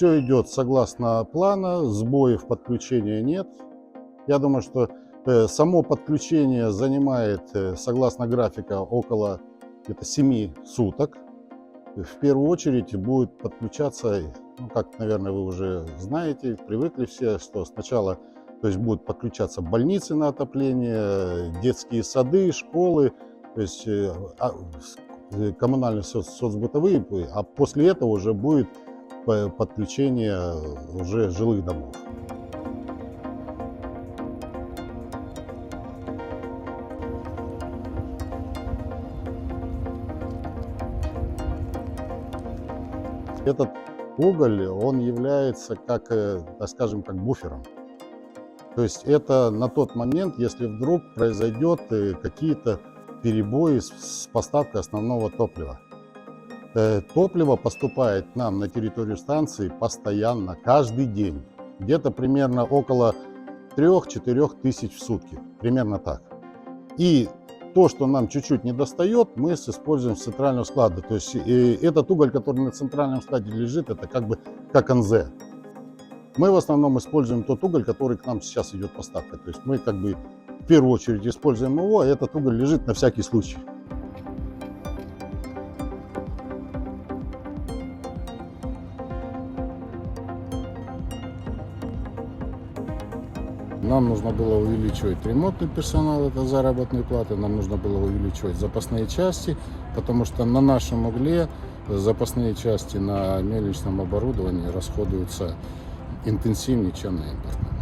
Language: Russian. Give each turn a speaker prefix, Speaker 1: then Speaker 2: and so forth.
Speaker 1: все идет согласно плана, сбоев подключения нет. Я думаю, что само подключение занимает, согласно графика, около 7 суток. В первую очередь будет подключаться, ну, как, наверное, вы уже знаете, привыкли все, что сначала, то есть, будут подключаться больницы на отопление, детские сады, школы, то есть коммунальные соцбытовые, а после этого уже будет подключение уже жилых домов. Этот уголь, он является как, так скажем, как буфером. То есть это на тот момент, если вдруг произойдет какие-то перебои с поставкой основного топлива. Топливо поступает к нам на территорию станции постоянно, каждый день. Где-то примерно около 3-4 тысяч в сутки. Примерно так. И то, что нам чуть-чуть не достает, мы используем с центрального склада. То есть этот уголь, который на центральном складе лежит, это как бы как НЗ. Мы в основном используем тот уголь, который к нам сейчас идет поставка. То есть мы как бы в первую очередь используем его, а этот уголь лежит на всякий случай. Нам нужно было увеличивать ремонтный персонал, это заработные платы, нам нужно было увеличивать запасные части, потому что на нашем угле запасные части на мельничном оборудовании расходуются интенсивнее, чем на импортном.